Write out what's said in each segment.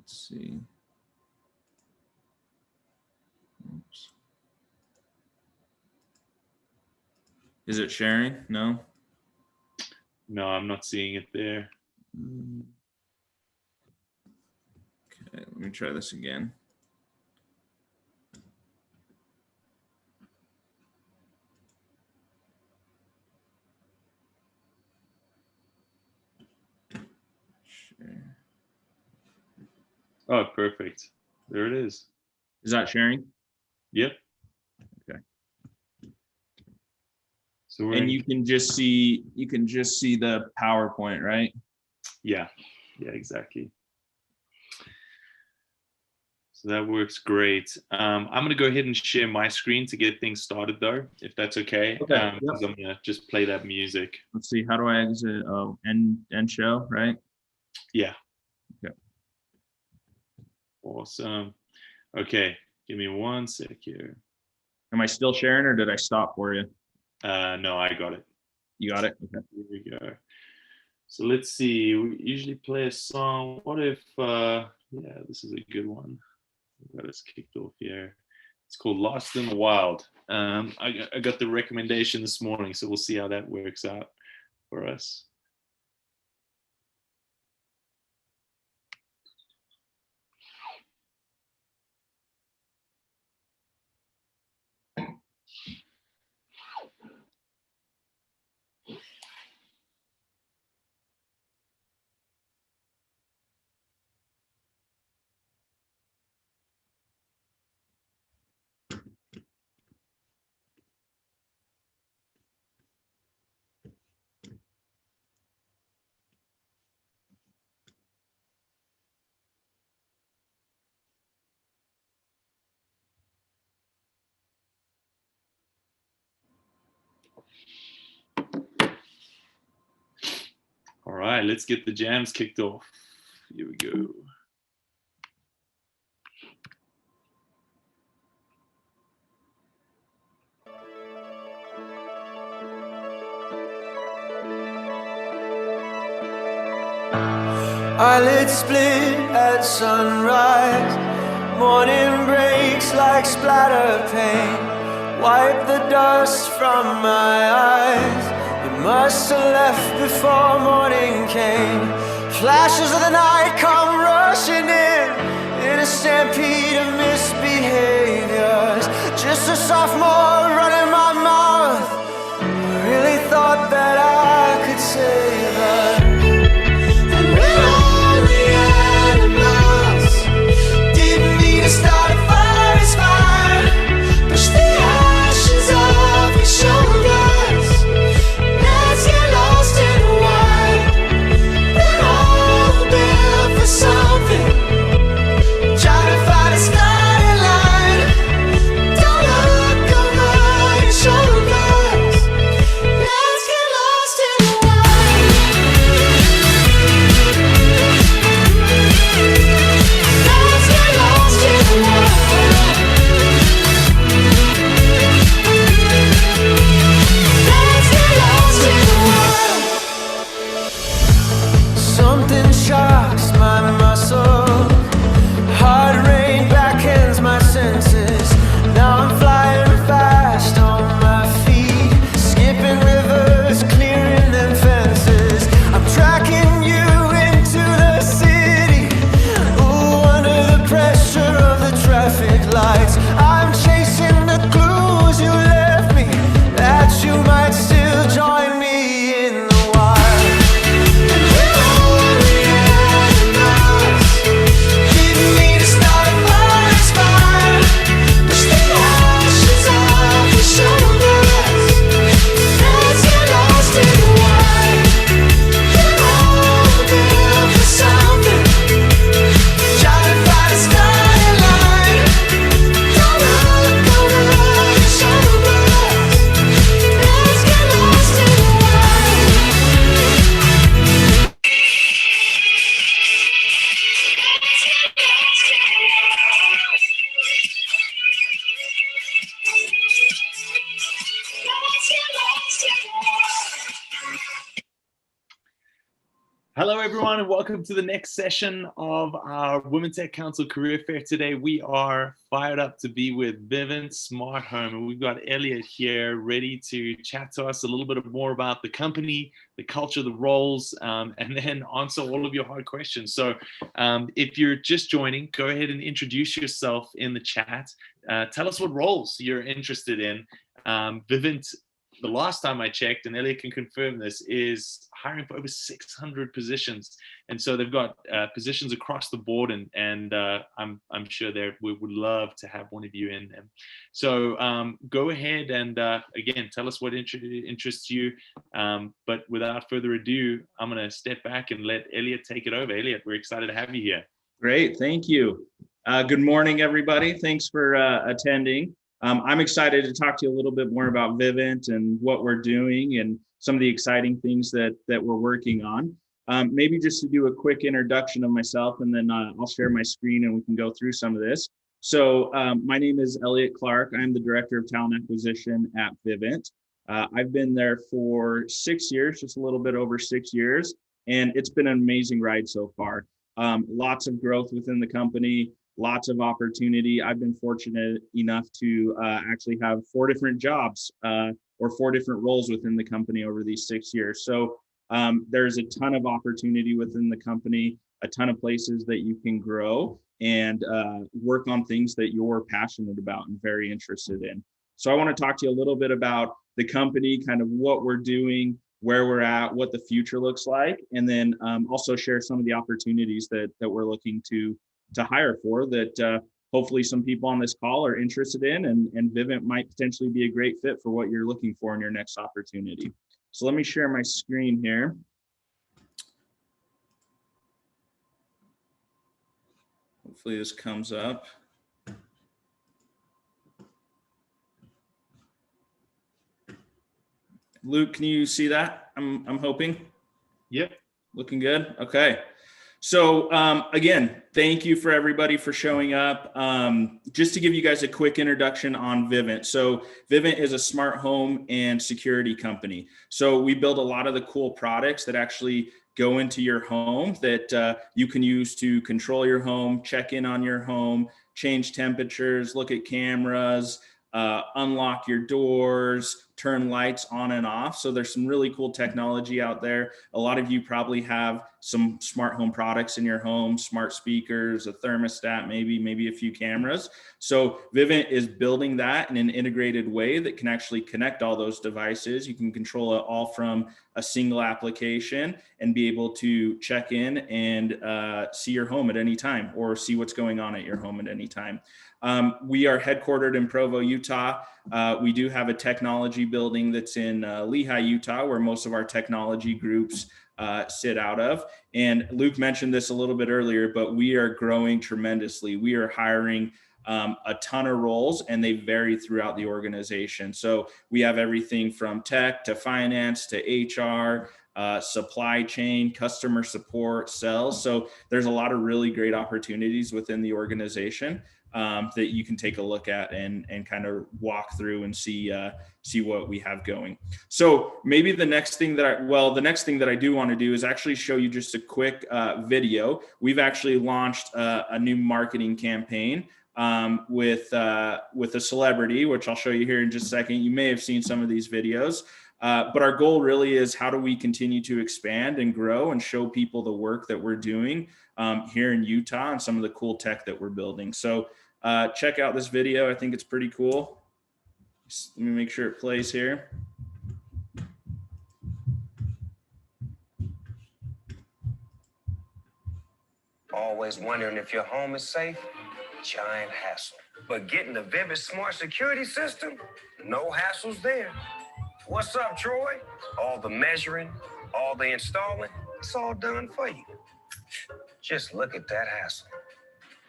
Let's see. Oops. Is it sharing? No. No, I'm not seeing it there. Okay, let me try this again. Share. Oh, perfect. There it is. Is that sharing? Yep. Okay. So we're And you can just see the PowerPoint, right? Yeah, exactly. So that works great. I'm going to go ahead and share my screen to get things started, though, if that's okay. Okay. Yep. I'm going to just play that music. Let's see. How do I exit? Oh, end show, right? Yeah. Okay. Awesome. Okay, give me 1 sec here. Am I still sharing, or did I stop for you? No, I got it. You got it? Okay. Here we go. So let's see. We usually play a song. What if, yeah, this is a good one. We got us kicked off here. It's called Lost in the Wild. I got the recommendation this morning, so we'll see how that works out for us. All right, let's get the jams kicked off. Here we go. Eyelids split at sunrise. Morning breaks like splatter paint. Wipe the dust from my eyes. You must have left before morning came. Flashes of the night come rushing in a stampede of misbehaviors. Just a sophomore running my mouth. I really thought that I could save her. Start a fire is fire. Push the ashes off your shoulders. Let's get lost in the wild. Then all the welcome to the next session of our Women Tech Council Career Fair. Today we are fired up to be with Vivint Smart Home, and we've got Elliot here ready to chat to us a little bit more about the company, the culture, the roles, and then answer all of your hard questions. So if you're just joining, go ahead and introduce yourself in the chat. Tell us what roles you're interested in. Vivint, the last time I checked, and Elliot can confirm this, is hiring for over 600 positions, and so they've got positions across the board, and I'm sure we would love to have one of you in them. So go ahead and again, tell us what interests you. But without further ado, I'm going to step back and let Elliot take it over. Elliot, we're excited to have you here. Great, thank you. Good morning, everybody. Thanks for attending. I'm excited to talk to you a little bit more about Vivint and what we're doing and some of the exciting things that we're working on. Maybe just to do a quick introduction of myself, and then I'll share my screen and we can go through some of this. So my name is Elliot Clark. I'm the Director of Talent Acquisition at Vivint. I've been there for 6 years, just a little bit over 6 years, and it's been an amazing ride so far. Lots of growth within the company, lots of opportunity. I've been fortunate enough to actually have 4 different jobs or 4 different roles within the company over these 6 years. So there's a ton of opportunity within the company, a ton of places that you can grow and work on things that you're passionate about and very interested in. So I want to talk to you a little bit about the company, kind of what we're doing, where we're at, what the future looks like, and then also share some of the opportunities that we're looking to hire for that hopefully some people on this call are interested in, and Vivint might potentially be a great fit for what you're looking for in your next opportunity. So let me share my screen here. Hopefully this comes up. Luke, can you see that? I'm hoping. Yep. Looking good. Okay. So again, thank you for everybody for showing up. Just to give you guys a quick introduction on Vivint. So Vivint is a smart home and security company. So we build a lot of the cool products that actually go into your home that you can use to control your home, check in on your home, change temperatures, look at cameras, unlock your doors, turn lights on and off. So there's some really cool technology out there. A lot of you probably have some smart home products in your home, smart speakers, a thermostat, maybe a few cameras. So Vivint is building that in an integrated way that can actually connect all those devices. You can control it all from a single application and be able to check in and see your home at any time or see what's going on at your home at any time. We are headquartered in Provo, Utah. We do have a technology building that's in Lehi, Utah, where most of our technology groups sit out of. And Luke mentioned this a little bit earlier, but we are growing tremendously. We are hiring a ton of roles, and they vary throughout the organization. So we have everything from tech to finance to HR, supply chain, customer support, sales. So there's a lot of really great opportunities within the organization that you can take a look at and kind of walk through and see what we have going. So maybe the next thing that I do want to do is actually show you just a quick video. We've actually launched a new marketing campaign with a celebrity, which I'll show you here in just a second. You may have seen some of these videos. But our goal really is, how do we continue to expand and grow and show people the work that we're doing here in Utah and some of the cool tech that we're building. So check out this video. I think it's pretty cool. Just let me make sure it plays here. Always wondering if your home is safe? Giant hassle. But getting the Vivint Smart Security System? No hassles there. What's up, Troy? All the measuring, all the installing, it's all done for you. Just look at that hassle.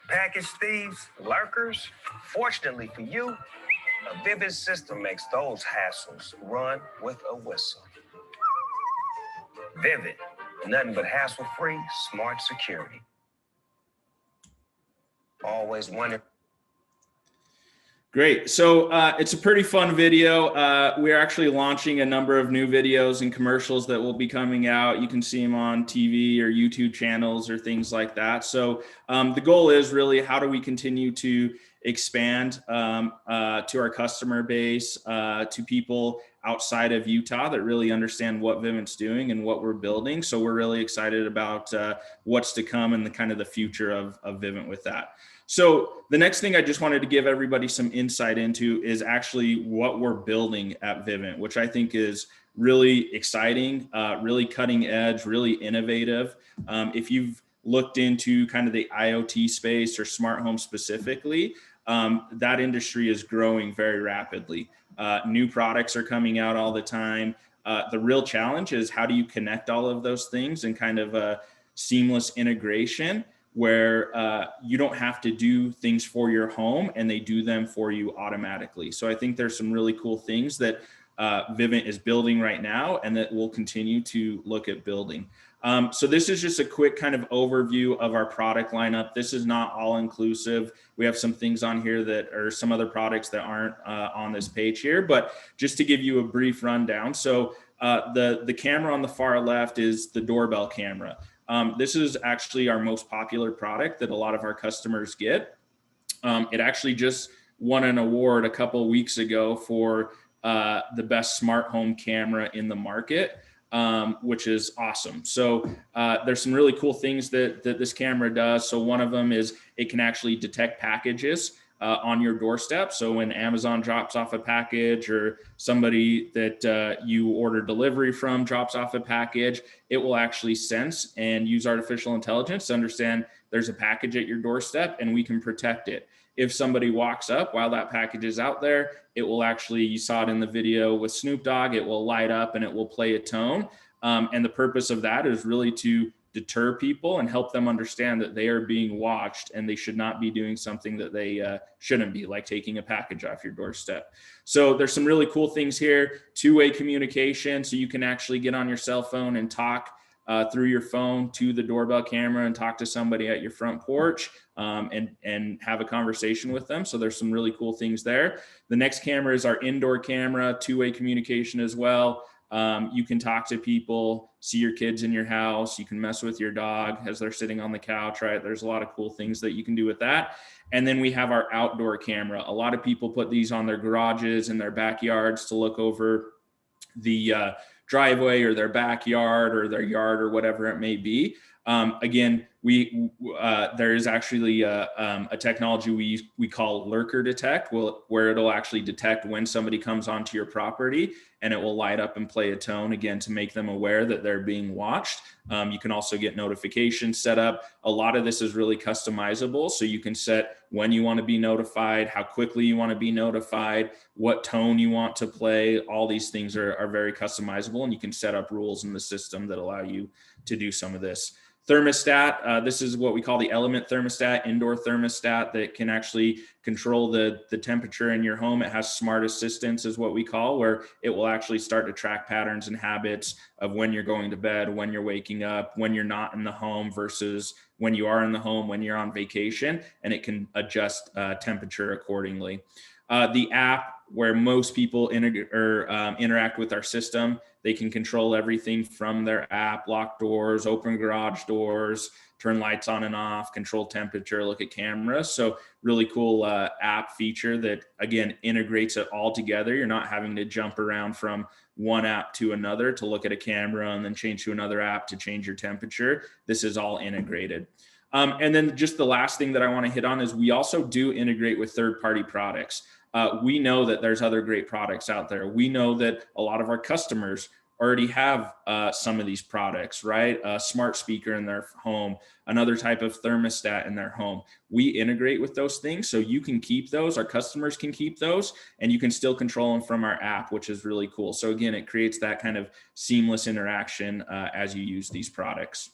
Package thieves, lurkers, fortunately for you, a Vivint system makes those hassles run with a whistle. Vivint, nothing but hassle-free smart security. Always wonder. Great. So it's a pretty fun video. We're actually launching a number of new videos and commercials that will be coming out. You can see them on TV or YouTube channels or things like that. So the goal is really, how do we continue to expand to our customer base, to people outside of Utah that really understand what Vivint's doing and what we're building. So we're really excited about what's to come and the kind of the future of Vivint with that. So the next thing I just wanted to give everybody some insight into is actually what we're building at Vivint, which I think is really exciting, really cutting edge, really innovative. If you've looked into kind of the IoT space or smart home specifically, that industry is growing very rapidly. New products are coming out all the time. The real challenge is, how do you connect all of those things in kind of a seamless integration where you don't have to do things for your home and they do them for you automatically. So I think there's some really cool things that Vivint is building right now and that we'll continue to look at building. So this is just a quick kind of overview of our product lineup. This is not all inclusive. We have some things on here that are some other products that aren't on this page here, but just to give you a brief rundown. So the camera on the far left is the doorbell camera. This is actually our most popular product that a lot of our customers get. It actually just won an award a couple of weeks ago for the best smart home camera in the market, which is awesome. So there's some really cool things that this camera does. So one of them is it can actually detect packages on your doorstep. So when Amazon drops off a package, or somebody that you order delivery from drops off a package, it will actually sense and use artificial intelligence to understand there's a package at your doorstep and we can protect it. If somebody walks up while that package is out there, it will actually, you saw it in the video with Snoop Dogg, it will light up and it will play a tone. And the purpose of that is really to deter people and help them understand that they are being watched and they should not be doing something that they shouldn't be, like taking a package off your doorstep. So there's some really cool things here. Two-way communication, so you can actually get on your cell phone and talk through your phone to the doorbell camera and talk to somebody at your front porch and have a conversation with them. So there's some really cool things there. The next camera is our indoor camera, two-way communication as well. You can talk to people, see your kids in your house. You can mess with your dog as they're sitting on the couch, right? There's a lot of cool things that you can do with that. And then we have our outdoor camera. A lot of people put these on their garages and their backyards to look over the driveway or their backyard or their yard or whatever it may be. Again, there is actually a technology we call lurker detect, where it'll actually detect when somebody comes onto your property, and it will light up and play a tone, again, to make them aware that they're being watched. You can also get notifications set up. A lot of this is really customizable, so you can set when you want to be notified, how quickly you want to be notified, what tone you want to play. All these things are very customizable, and you can set up rules in the system that allow you to do some of this. Thermostat, this is what we call the element thermostat, indoor thermostat that can actually control the temperature in your home. It has smart assistance is what we call, where it will actually start to track patterns and habits of when you're going to bed, when you're waking up, when you're not in the home versus when you are in the home, when you're on vacation, and it can adjust temperature accordingly. The app, where most people interact with our system, they can control everything from their app: lock doors, open garage doors, turn lights on and off, control temperature, look at cameras. So really cool app feature that, again, integrates it all together. You're not having to jump around from one app to another to look at a camera and then change to another app to change your temperature. This is all integrated. And then just the last thing that I want to hit on is we also do integrate with third-party products. We know that there's other great products out there. We know that a lot of our customers already have some of these products, right? A smart speaker in their home, another type of thermostat in their home. We integrate with those things, so you can keep those, our customers can keep those, and you can still control them from our app, which is really cool. So again, it creates that kind of seamless interaction as you use these products.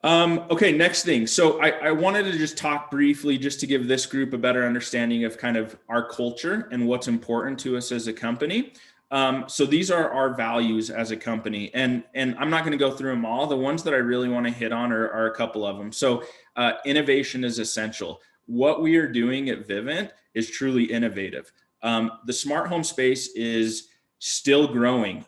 Okay, next thing. So I wanted to just talk briefly, just to give this group a better understanding of kind of our culture and what's important to us as a company. So these are our values as a company, and I'm not going to go through them all. The ones that I really want to hit on are a couple of them. So innovation is essential. what we are doing at Vivint is truly innovative. The smart home space is still growing.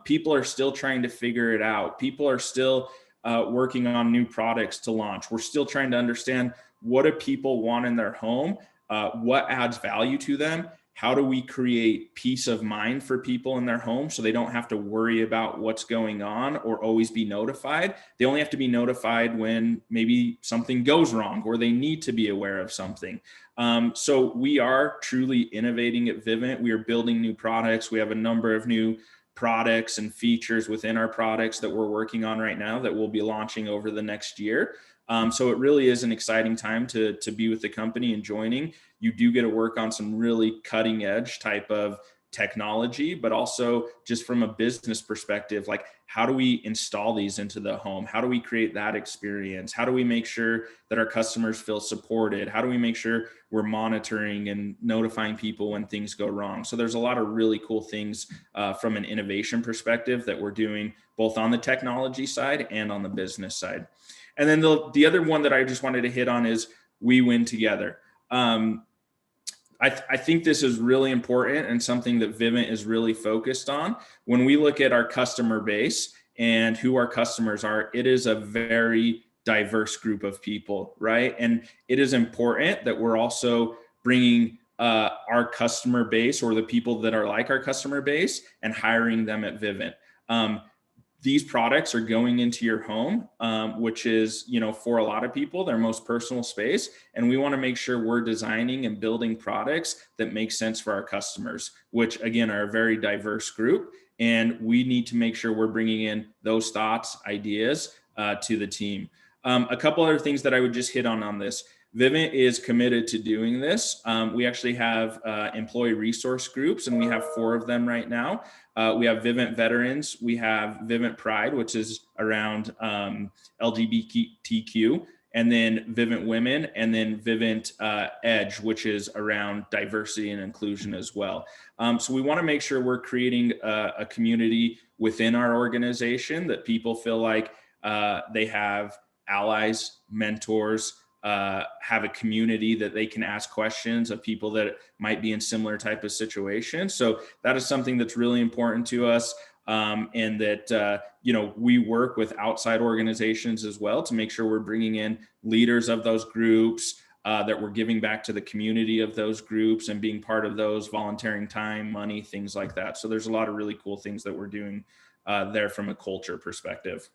People are still trying to figure it out. People are still working on new products to launch. We're still trying to understand, what do people want in their home? What adds value to them? How do we create peace of mind for people in their home so they don't have to worry about what's going on or always be notified? They only have to be notified when maybe something goes wrong or they need to be aware of something. So we are truly innovating at Vivint. We are building new products. We have a number of new products and features within our products that we're working on right now that we'll be launching over the next year. So it really is an exciting time to be with the company and joining. You do get to work on some really cutting edge type of technology, but also just from a business perspective, like, how do we install these into the home? How do we create that experience? How do we make sure that our customers feel supported? How do we make sure we're monitoring and notifying people when things go wrong? So there's a lot of really cool things from an innovation perspective that we're doing both on the technology side and on the business side. And then the other one that I just wanted to hit on is we win together. I think this is really important and something that Vivint is really focused on. When we look at our customer base and who our customers are, it is a very diverse group of people, right? And it is important that we're also bringing our customer base, or the people that are like our customer base, and hiring them at Vivint. These products are going into your home, which is, for a lot of people, their most personal space. And we want to make sure we're designing and building products that make sense for our customers, which again are a very diverse group. And we need to make sure we're bringing in those thoughts, ideas to the team. A couple other things that I would just hit on this. Vivint is committed to doing this. We actually have employee resource groups, and we have 4 of them right now. We have Vivint Veterans, we have Vivint Pride, which is around LGBTQ, and then Vivint Women, and then Vivint Edge, which is around diversity and inclusion as well. So we want to make sure we're creating a community within our organization that people feel like they have allies, mentors, have a community that they can ask questions of people that might be in similar type of situations. So that is something that's really important to us. And that, we work with outside organizations as well to make sure we're bringing in leaders of those groups, that we're giving back to the community of those groups and being part of those, volunteering time, money, things like that. So there's a lot of really cool things that we're doing there from a culture perspective.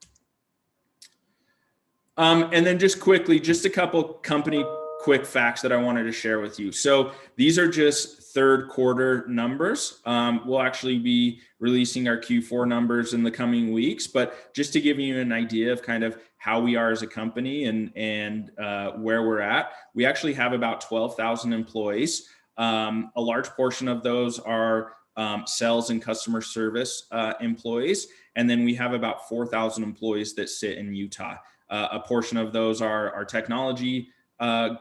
And then just quickly, just a couple company quick facts that I wanted to share with you. So these are just third quarter numbers. We'll actually be releasing our Q4 numbers in the coming weeks, but just to give you an idea of kind of how we are as a company and where we're at, we actually have about 12,000 employees. A large portion of those are sales and customer service employees. And then we have about 4,000 employees that sit in Utah. A portion of those are our technology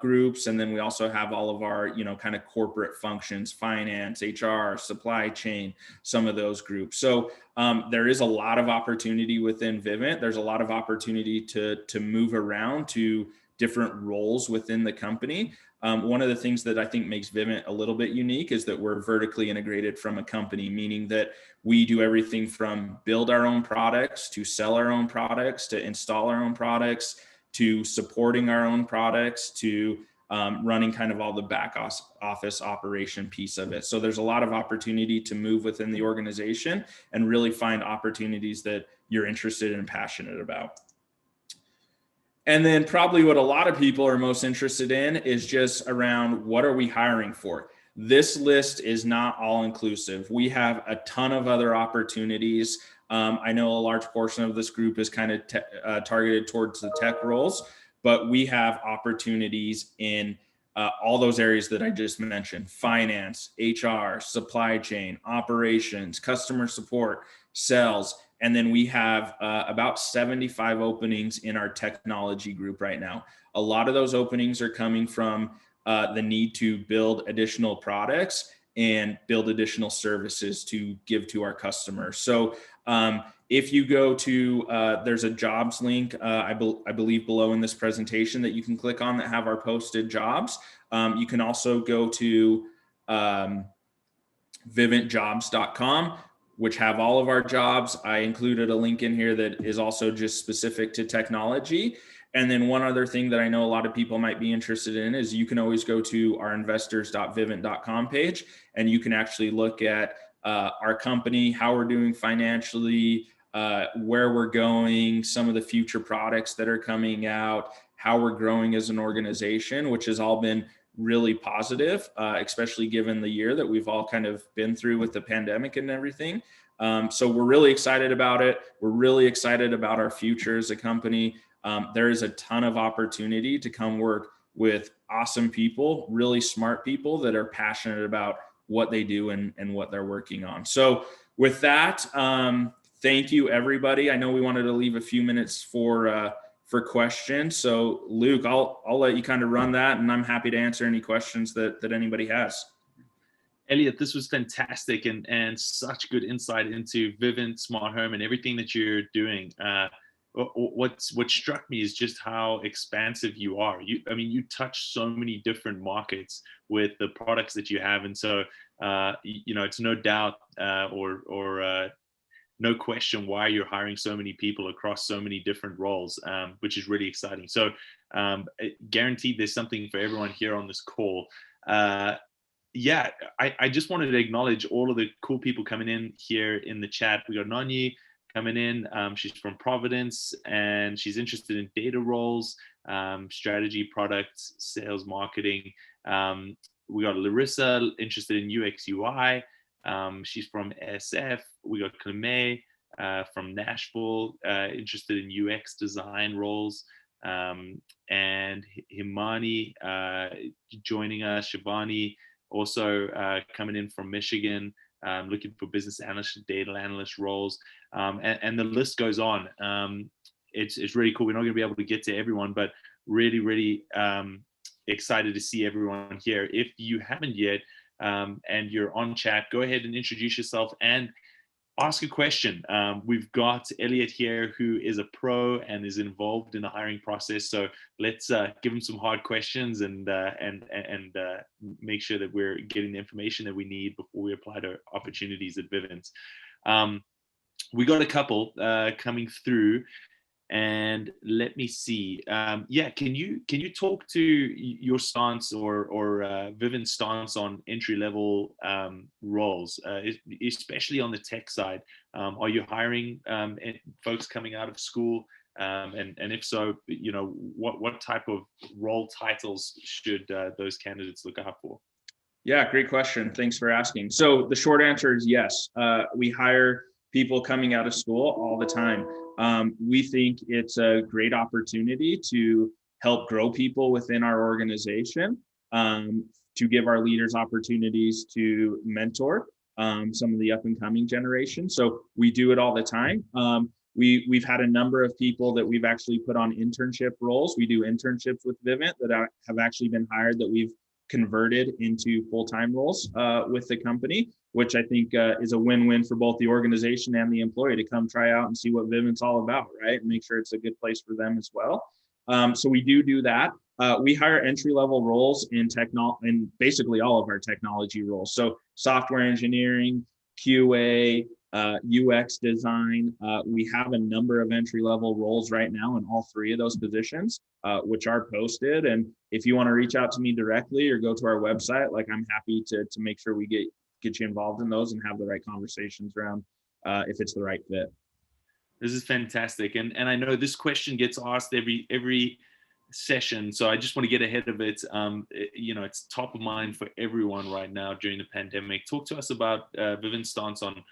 groups. And then we also have all of our, kind of corporate functions, finance, HR, supply chain, some of those groups. So there is a lot of opportunity within Vivint. There's a lot of opportunity to move around to different roles within the company. One of the things that I think makes Vivint a little bit unique is that we're vertically integrated from a company, meaning that we do everything from build our own products, to sell our own products, to install our own products, to supporting our own products, to running kind of all the back office operation piece of it. So there's a lot of opportunity to move within the organization and really find opportunities that you're interested and passionate about. And then probably what a lot of people are most interested in is just around, what are we hiring for? This list is not all inclusive. We have a ton of other opportunities. I know a large portion of this group is kind of targeted towards the tech roles, but we have opportunities in all those areas that I just mentioned: finance, HR, supply chain, operations, customer support, sales. And then we have about 75 openings in our technology group right now. A lot of those openings are coming from the need to build additional products and build additional services to give to our customers. So If you go to, there's a jobs link, I believe below in this presentation that you can click on that have our posted jobs. You can also go to vivintjobs.com, which have all of our jobs. I included a link in here that is also just specific to technology. And then one other thing that I know a lot of people might be interested in is you can always go to our investors.vivint.com page, and you can actually look at our company, how we're doing financially, where we're going, some of the future products that are coming out, how we're growing as an organization, which has all been really positive, especially given the year that we've all kind of been through with the pandemic and everything. So we're really excited about it. We're really excited about our future as a company. There is a ton of opportunity to come work with awesome people, really smart people that are passionate about what they do and what they're working on. So with that, thank you, everybody. I know we wanted to leave a few minutes for questions. So Luke, I'll let you kind of run that, and I'm happy to answer any questions that anybody has. Elliot, this was fantastic and such good insight into Vivint Smart Home and everything that you're doing. What struck me is just how expansive you are. You touch so many different markets with the products that you have, and so it's no doubt or no question why you're hiring so many people across so many different roles, which is really exciting. So guaranteed there's something for everyone here on this call. I just wanted to acknowledge all of the cool people coming in here in the chat. We got Nani coming in. She's from Providence, and she's interested in data roles, strategy, products, sales, marketing. We got Larissa interested in UX UI. She's from SF. We got Clemé from Nashville, interested in UX design roles. And Himani joining us. Shivani also coming in from Michigan, looking for business analyst, data analyst roles. And the list goes on. It's really cool. We're not going to be able to get to everyone, but really, really excited to see everyone here. If you haven't yet, and you're on chat, go ahead and introduce yourself and ask a question. We've got Elliot here, who is a pro and is involved in the hiring process. So let's give him some hard questions and make sure that we're getting the information that we need before we apply to opportunities at Vivint. We got a couple coming through. And let me see. Can you talk to your stance or Vivint's stance on entry level roles, especially on the tech side? Are you hiring folks coming out of school? And if so, what type of role titles should those candidates look out for? Yeah, great question. Thanks for asking. So the short answer is yes. We hire people coming out of school all the time. We think it's a great opportunity to help grow people within our organization, to give our leaders opportunities to mentor some of the up and coming generation. So we do it all the time. We've had a number of people that we've actually put on internship roles. We do internships with Vivint that have actually been hired that we've converted into full-time roles with the company, which I think is a win-win for both the organization and the employee to come try out and see what Vivint's all about, right? And make sure it's a good place for them as well. So we do that. We hire entry-level roles in basically all of our technology roles. So software engineering, QA, UX design. We have a number of entry-level roles right now in all three of those positions, which are posted. And if you want to reach out to me directly or go to our website, I'm happy to make sure we get you involved in those and have the right conversations around if it's the right fit. This is fantastic. And I know this question gets asked every session, so I just want to get ahead of it. It's top of mind for everyone right now during the pandemic. Talk to us about Vivint's stance on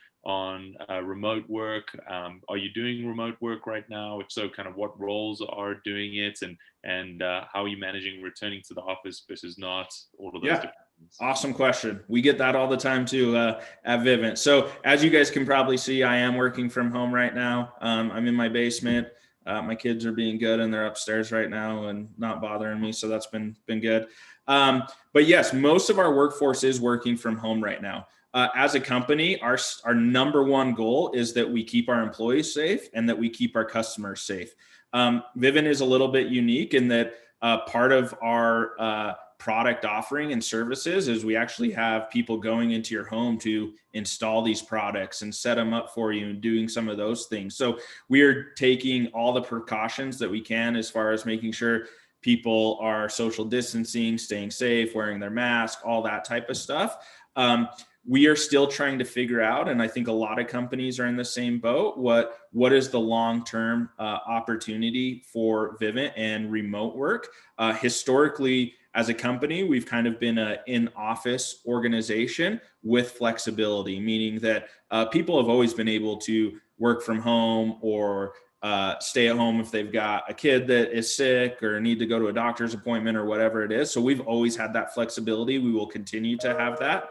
remote work. Are you doing remote work right now? If so, kind of what roles are doing it, and how are you managing returning to the office versus not? All of those different things. Awesome question. We get that all the time too at Vivint. So as you guys can probably see, I am working from home right now. I'm in my basement. My kids are being good and they're upstairs right now and not bothering me. So that's been good. But yes, most of our workforce is working from home right now. as a company, our number one goal is that we keep our employees safe and that we keep our customers safe. Vivint is a little bit unique in that part of our product offering and services is we actually have people going into your home to install these products and set them up for you and doing some of those things. So we are taking all the precautions that we can as far as making sure people are social distancing, staying safe, wearing their mask, all that type of stuff. We are still trying to figure out, and I think a lot of companies are in the same boat, what is the long-term opportunity for Vivint and remote work. Historically, as a company, we've kind of been an in-office organization with flexibility, meaning that people have always been able to work from home or stay at home if they've got a kid that is sick or need to go to a doctor's appointment or whatever it is. So we've always had that flexibility. We will continue to have that.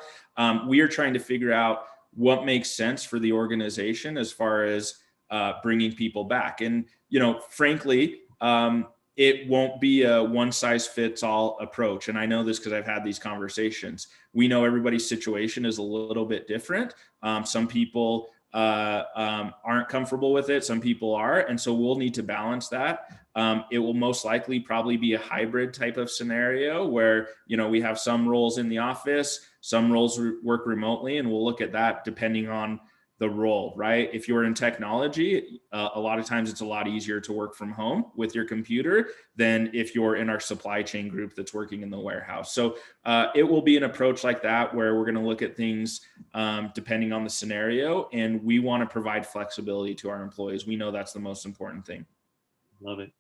We are trying to figure out what makes sense for the organization as far as bringing people back. And, frankly, it won't be a one size fits all approach. And I know this because I've had these conversations. We know everybody's situation is a little bit different. Some people aren't comfortable with it. Some people are. And so we'll need to balance that. It will most likely probably be a hybrid type of scenario where, we have some roles in the office, some roles work remotely, and we'll look at that depending on the role, right? If you're in technology, a lot of times it's a lot easier to work from home with your computer than if you're in our supply chain group that's working in the warehouse. So it will be an approach like that where we're going to look at things depending on the scenario, and we want to provide flexibility to our employees. We know that's the most important thing. Love it.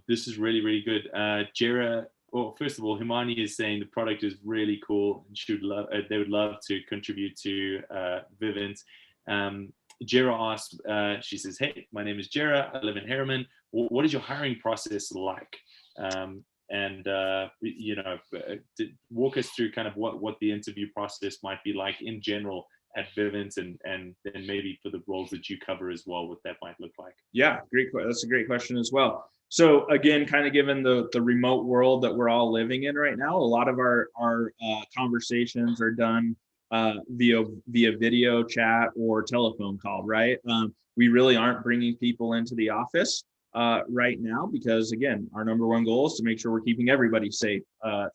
This is really, really good. Jera, well, first of all, Himani is saying the product is really cool and they would love to contribute to Vivint. Jera asked, she says, "Hey, my name is Jera. I live in Harriman. What is your hiring process like?" Walk us through kind of what the interview process might be like in general at Vivint, and then maybe for the roles that you cover as well, what that might look like. Yeah, great. That's a great question as well. So again, kind of given the remote world that we're all living in right now, a lot of our conversations are done via video chat or telephone call, right? We really aren't bringing people into the office right now because, again, our number one goal is to make sure we're keeping everybody safe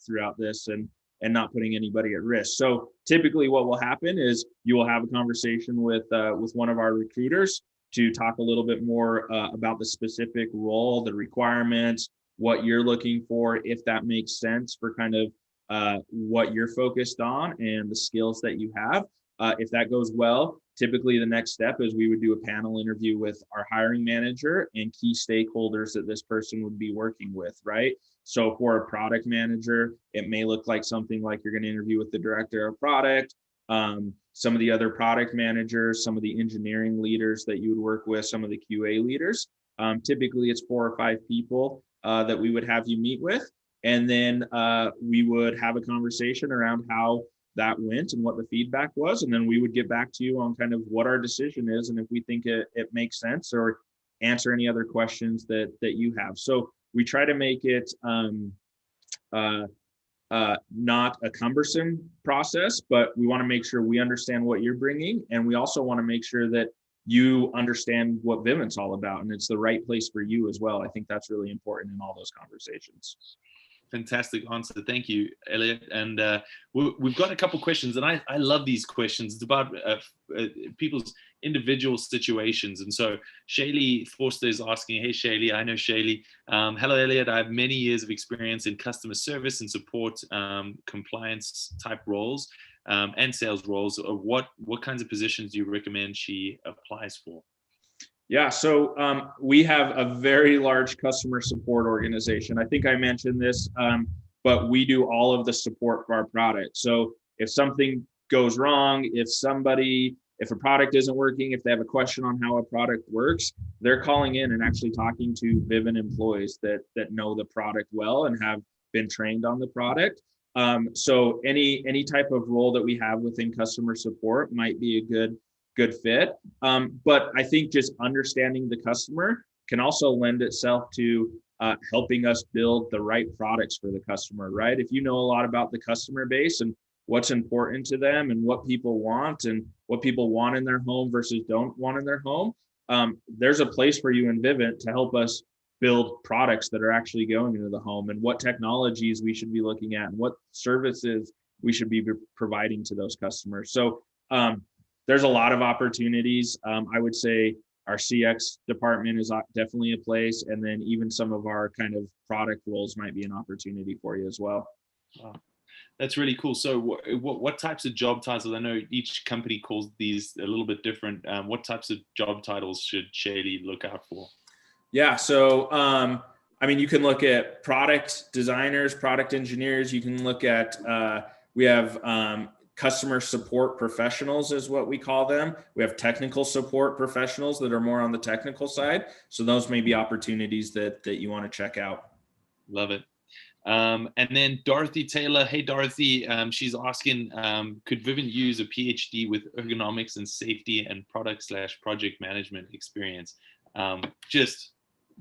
throughout this and not putting anybody at risk. So typically what will happen is you will have a conversation with one of our recruiters to talk a little bit more about the specific role, the requirements, what you're looking for, if that makes sense for kind of what you're focused on and the skills that you have. If that goes well, typically the next step is we would do a panel interview with our hiring manager and key stakeholders that this person would be working with, right? So for a product manager, it may look like something like you're going to interview with the director of product, some of the other product managers, some of the engineering leaders that you would work with, some of the QA leaders. Typically it's 4 or 5 people that we would have you meet with. And then we would have a conversation around how that went and what the feedback was. And then we would get back to you on kind of what our decision is and if we think it makes sense, or answer any other questions that you have. So we try to make it not a cumbersome process, but we want to make sure we understand what you're bringing. And we also want to make sure that you understand what Vivint's all about and it's the right place for you as well. I think that's really important in all those conversations. Fantastic answer. Thank you, Elliot. And we've got a couple questions, and I love these questions. It's about people's individual situations. And so Shaylee Forster is asking, hey, Shaylee, I know Shaylee. Hello, Elliot. I have many years of experience in customer service and support, compliance type roles and sales roles. What kinds of positions do you recommend she applies for? Yeah, so we have a very large customer support organization. I think I mentioned this, but we do all of the support for our product. So if something goes wrong, if a product isn't working, if they have a question on how a product works, they're calling in and actually talking to Vivint employees that know the product well and have been trained on the product. So any type of role that we have within customer support might be a good fit. But I think just understanding the customer can also lend itself to helping us build the right products for the customer, right? If you know a lot about the customer base and what's important to them and what people want and what people want in their home versus don't want in their home, there's a place for you in Vivint to help us build products that are actually going into the home, and what technologies we should be looking at and what services we should be providing to those customers. So there's a lot of opportunities. I would say our CX department is definitely a place, and then even some of our kind of product roles might be an opportunity for you as well. Wow. That's really cool. So what types of job titles? I know each company calls these a little bit different. What types of job titles should Shady look out for? Yeah. So, I mean, you can look at product designers, product engineers. You can look at, we have customer support professionals is what we call them. We have technical support professionals that are more on the technical side. So those may be opportunities that you want to check out. Love it. And then Dorothy Taylor. Hey, Dorothy, she's asking, could Vivint use a PhD with ergonomics and safety and product/project management experience? Just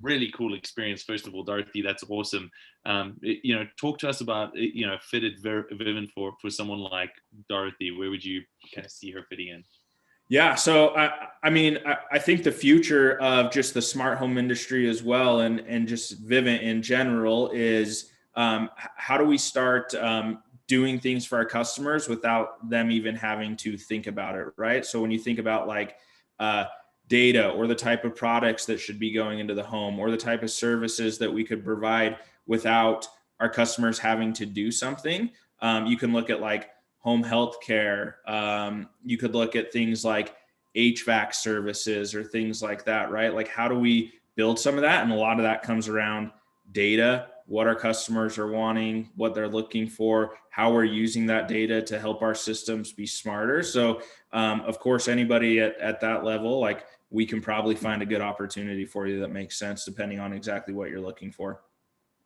really cool experience. First of all, Dorothy, that's awesome. Talk to us about, fitted Vivint for someone like Dorothy. Where would you kind of see her fitting in? Yeah. So, I think the future of just the smart home industry as well, and just Vivint in general is, how do we start doing things for our customers without them even having to think about it, right? So when you think about like data or the type of products that should be going into the home or the type of services that we could provide without our customers having to do something, you can look at like home health care. You could look at things like HVAC services or things like that, right? Like how do we build some of that? And a lot of that comes around data, what our customers are wanting, what they're looking for, how we're using that data to help our systems be smarter. So, of course, anybody at that level, like we can probably find a good opportunity for you that makes sense depending on exactly what you're looking for.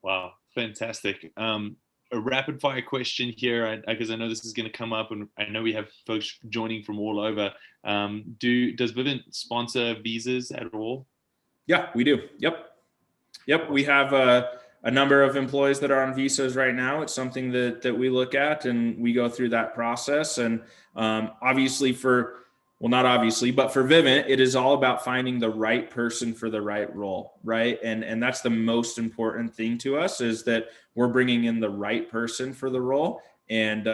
Wow, fantastic. A rapid fire question here, because I know this is going to come up, and I know we have folks joining from all over. Does Vivint sponsor visas at all? Yeah, we do. Yep. We have a number of employees that are on visas right now. It's something that we look at and we go through that process. And obviously not obviously, but for Vivint, it is all about finding the right person for the right role, right? And that's the most important thing to us, is that we're bringing in the right person for the role. And,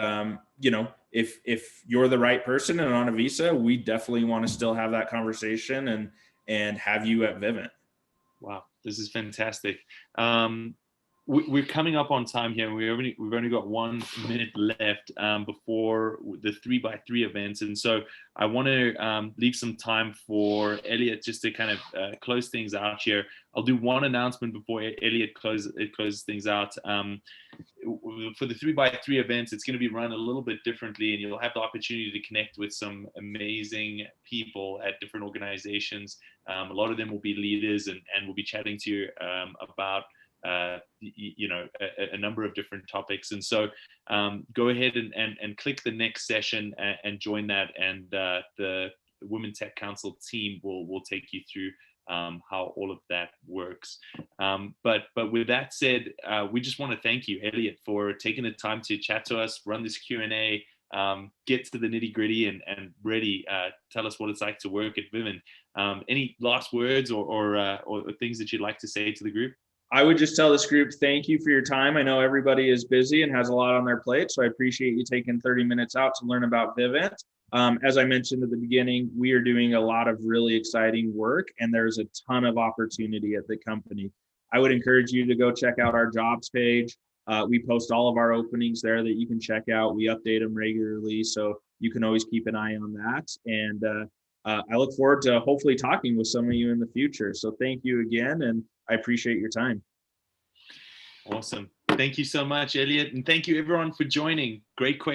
if you're the right person and on a visa, we definitely want to still have that conversation and have you at Vivint. Wow, this is fantastic. We're coming up on time here. We've only got 1 minute left before the 3x3 events, and so I want to leave some time for Elliot just to kind of close things out here. I'll do one announcement before Elliot closes things out. For the 3x3 events, it's going to be run a little bit differently, and you'll have the opportunity to connect with some amazing people at different organizations. A lot of them will be leaders, and we'll be chatting to you about a number of different topics. And so go ahead and click the next session and join that, and the Women Tech Council team will take you through how all of that works. But with that said, we just want to thank you, Elliot, for taking the time to chat to us, run this Q&A, get to the nitty gritty, and really tell us what it's like to work at Vivint. Any last words or things that you'd like to say to the group? I would just tell this group, thank you for your time. I know everybody is busy and has a lot on their plate, so I appreciate you taking 30 minutes out to learn about Vivint. As I mentioned at the beginning, we are doing a lot of really exciting work, and there's a ton of opportunity at the company. I would encourage you to go check out our jobs page. We post all of our openings there that you can check out. We update them regularly, so you can always keep an eye on that. And I look forward to hopefully talking with some of you in the future. So thank you again, and I appreciate your time. Awesome. Thank you so much, Elliot. And thank you everyone for joining. Great question.